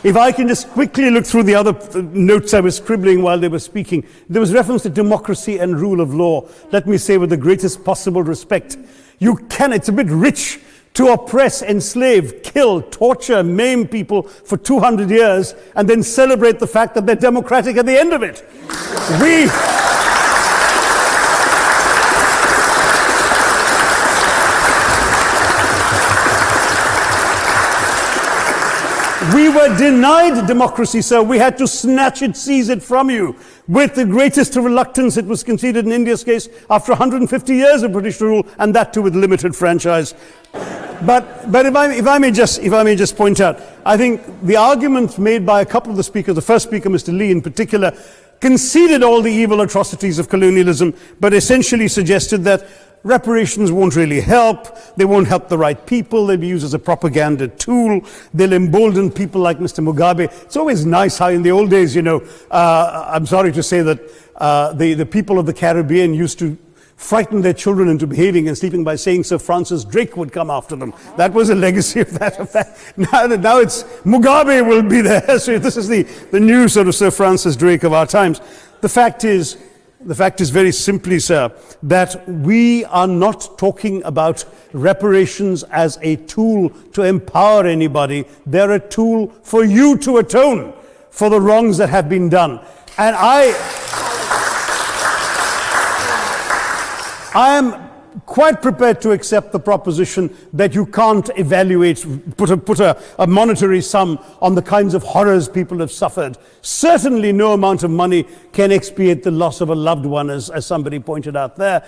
If I can just quickly look through the other notes I was scribbling while they were speaking, there was reference to democracy and rule of law. Let me say with the greatest possible respect, it's a bit rich to oppress, enslave, kill, torture, maim people for 200 years and then celebrate the fact that they're democratic at the end of it. We were denied democracy, sir. We had to snatch it, seize it from you. With the greatest reluctance, it was conceded in India's case after 150 years of British rule, and that too with limited franchise. But if I may just point out, I think the arguments made by a couple of the speakers, the first speaker, Mr. Lee in particular, conceded all the evil atrocities of colonialism, but essentially suggested that reparations won't really help, they won't help the right people, they'll be used as a propaganda tool, they'll embolden people like Mr. Mugabe. It's always nice how in the old days, I'm sorry to say that the people of the Caribbean used to frighten their children into behaving and sleeping by saying Sir Francis Drake would come after them. That was a legacy of that. Now it's Mugabe will be there. So this is the new sort of Sir Francis Drake of our times. The fact is very simply, sir, that we are not talking about reparations as a tool to empower anybody. They're a tool for you to atone for the wrongs that have been done. And I am quite prepared to accept the proposition that you can't put a monetary sum on the kinds of horrors people have suffered. Certainly no amount of money can expiate the loss of a loved one, as somebody pointed out there.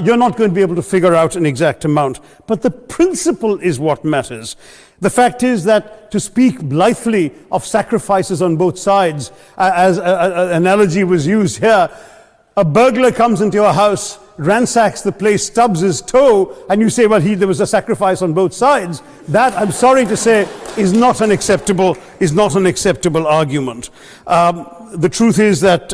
You're not going to be able to figure out an exact amount, but the principle is what matters. The fact is that to speak blithely of sacrifices on both sides, as an analogy was used here, a burglar comes into your house, ransacks the place, stubs his toe, and you say, well, there was a sacrifice on both sides. That, I'm sorry to say, is not an acceptable argument. The truth is that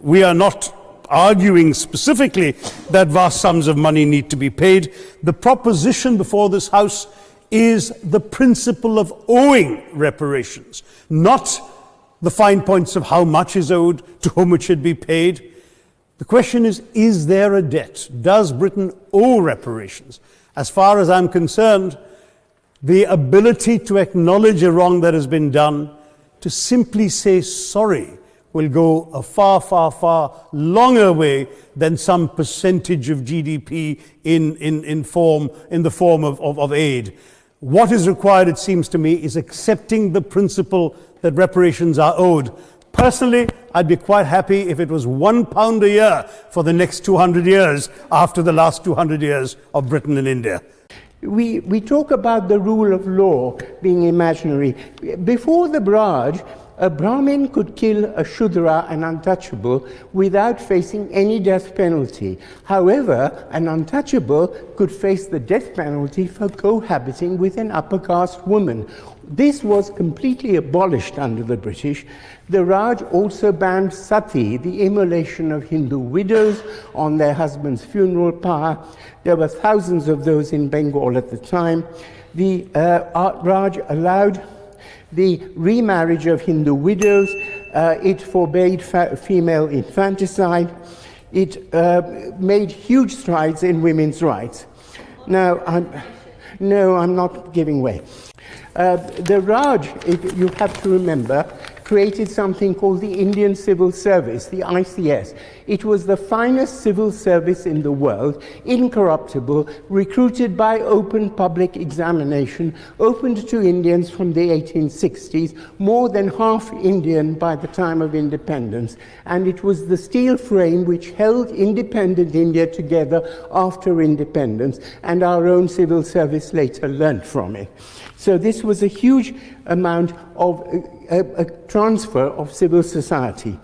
we are not arguing specifically that vast sums of money need to be paid. The proposition before this House is the principle of owing reparations, not the fine points of how much is owed, to whom it should be paid. The question is there a debt? Does Britain owe reparations? As far as I'm concerned, the ability to acknowledge a wrong that has been done, to simply say sorry, will go a far, far, far longer way than some percentage of GDP in the form of aid. What is required, it seems to me, is accepting the principle that reparations are owed. Personally, I'd be quite happy if it was £1 a year for the next 200 years after the last 200 years of Britain and India. We talk about the rule of law being imaginary. Before the Braj, a Brahmin could kill a Shudra, an untouchable, without facing any death penalty. However, an untouchable could face the death penalty for cohabiting with an upper caste woman. This was completely abolished under the British. The Raj also banned sati, the immolation of Hindu widows on their husband's funeral pyre. There were thousands of those in Bengal at the time. The Raj allowed the remarriage of Hindu widows. It forbade female infanticide. It made huge strides in women's rights. Now, I'm not giving way. The Raj, you have to remember, created something called the Indian Civil Service, the ICS. It was the finest civil service in the world, incorruptible, recruited by open public examination, opened to Indians from the 1860s, more than half Indian by the time of independence. And it was the steel frame which held independent India together after independence, and our own civil service later learnt from it. So this was a huge amount of a transfer of civil society.